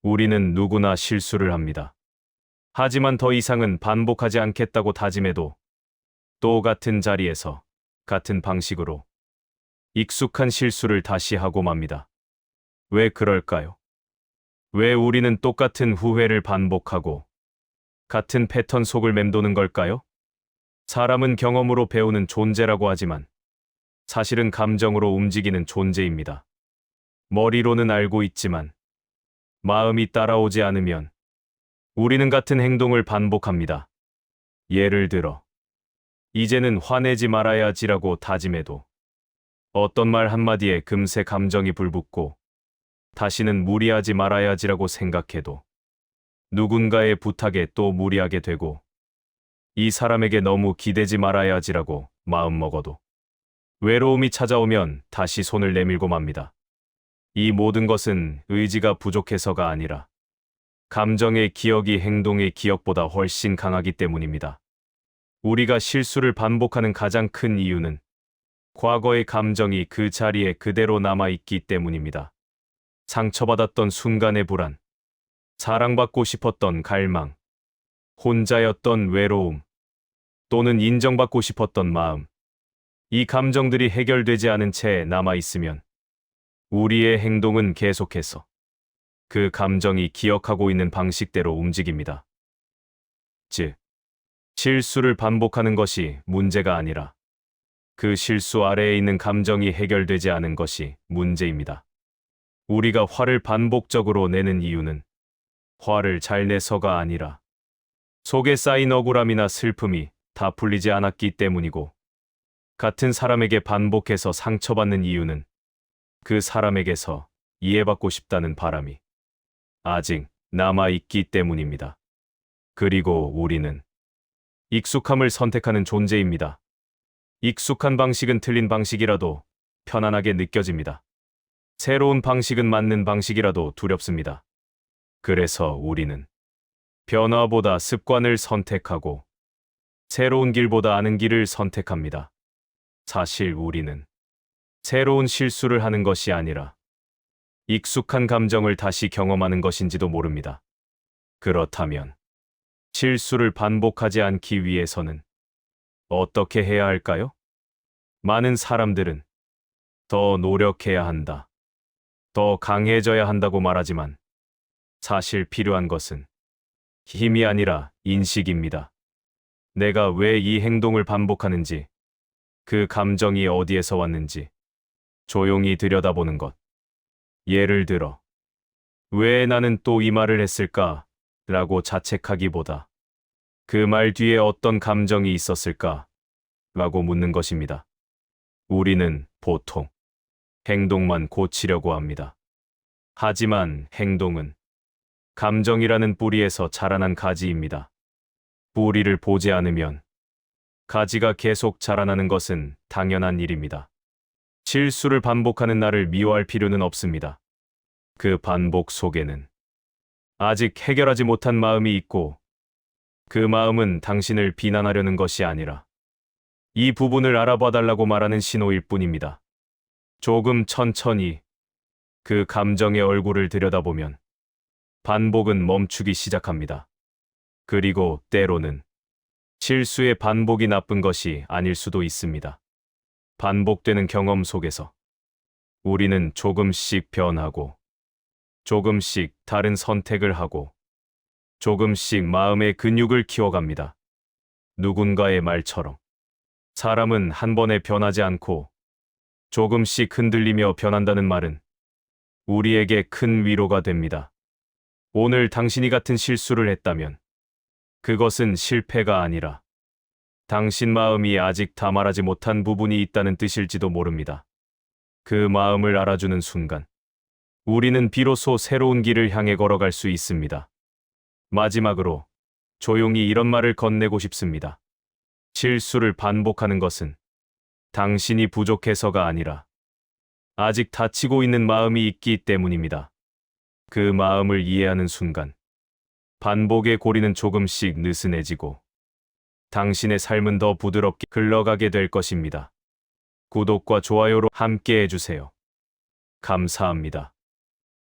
우리는 누구나 실수를 합니다. 하지만 더 이상은 반복하지 않겠다고 다짐해도 또 같은 자리에서 같은 방식으로 익숙한 실수를 다시 하고 맙니다. 왜 그럴까요? 왜 우리는 똑같은 후회를 반복하고 같은 패턴 속을 맴도는 걸까요? 사람은 경험으로 배우는 존재라고 하지만 사실은 감정으로 움직이는 존재입니다. 머리로는 알고 있지만 마음이 따라오지 않으면 우리는 같은 행동을 반복합니다. 예를 들어, 이제는 화내지 말아야지라고 다짐해도 어떤 말 한마디에 금세 감정이 불붙고 다시는 무리하지 말아야지라고 생각해도 누군가의 부탁에 또 무리하게 되고 이 사람에게 너무 기대지 말아야지라고 마음먹어도 외로움이 찾아오면 다시 손을 내밀고 맙니다. 이 모든 것은 의지가 부족해서가 아니라 감정의 기억이 행동의 기억보다 훨씬 강하기 때문입니다. 우리가 실수를 반복하는 가장 큰 이유는 과거의 감정이 그 자리에 그대로 남아있기 때문입니다. 상처받았던 순간의 불안, 사랑받고 싶었던 갈망, 혼자였던 외로움, 또는 인정받고 싶었던 마음. 이 감정들이 해결되지 않은 채 남아있으면 우리의 행동은 계속해서 그 감정이 기억하고 있는 방식대로 움직입니다. 즉, 실수를 반복하는 것이 문제가 아니라 그 실수 아래에 있는 감정이 해결되지 않은 것이 문제입니다. 우리가 화를 반복적으로 내는 이유는 화를 잘 내서가 아니라 속에 쌓인 억울함이나 슬픔이 다 풀리지 않았기 때문이고, 같은 사람에게 반복해서 상처받는 이유는 그 사람에게서 이해받고 싶다는 바람이 아직 남아있기 때문입니다. 그리고 우리는 익숙함을 선택하는 존재입니다. 익숙한 방식은 틀린 방식이라도 편안하게 느껴집니다. 새로운 방식은 맞는 방식이라도 두렵습니다. 그래서 우리는 변화보다 습관을 선택하고 새로운 길보다 아는 길을 선택합니다. 사실 우리는 새로운 실수를 하는 것이 아니라 익숙한 감정을 다시 경험하는 것인지도 모릅니다. 그렇다면 실수를 반복하지 않기 위해서는 어떻게 해야 할까요? 많은 사람들은 더 노력해야 한다, 더 강해져야 한다고 말하지만 사실 필요한 것은 힘이 아니라 인식입니다. 내가 왜 이 행동을 반복하는지, 그 감정이 어디에서 왔는지 조용히 들여다보는 것. 예를 들어, 왜 나는 또 이 말을 했을까? 라고 자책하기보다 그 말 뒤에 어떤 감정이 있었을까? 라고 묻는 것입니다. 우리는 보통 행동만 고치려고 합니다. 하지만 행동은 감정이라는 뿌리에서 자라난 가지입니다. 뿌리를 보지 않으면 가지가 계속 자라나는 것은 당연한 일입니다. 실수를 반복하는 나를 미워할 필요는 없습니다. 그 반복 속에는 아직 해결하지 못한 마음이 있고, 그 마음은 당신을 비난하려는 것이 아니라 이 부분을 알아봐 달라고 말하는 신호일 뿐입니다. 조금 천천히 그 감정의 얼굴을 들여다보면 반복은 멈추기 시작합니다. 그리고 때로는 실수의 반복이 나쁜 것이 아닐 수도 있습니다. 반복되는 경험 속에서 우리는 조금씩 변하고, 조금씩 다른 선택을 하고, 조금씩 마음의 근육을 키워갑니다. 누군가의 말처럼 사람은 한 번에 변하지 않고 조금씩 흔들리며 변한다는 말은 우리에게 큰 위로가 됩니다. 오늘 당신이 같은 실수를 했다면 그것은 실패가 아니라 당신 마음이 아직 다 말하지 못한 부분이 있다는 뜻일지도 모릅니다. 그 마음을 알아주는 순간 우리는 비로소 새로운 길을 향해 걸어갈 수 있습니다. 마지막으로 조용히 이런 말을 건네고 싶습니다. 실수를 반복하는 것은 당신이 부족해서가 아니라 아직 다치고 있는 마음이 있기 때문입니다. 그 마음을 이해하는 순간 반복의 고리는 조금씩 느슨해지고 당신의 삶은 더 부드럽게 흘러가게 될 것입니다. 구독과 좋아요로 함께 해주세요. 감사합니다.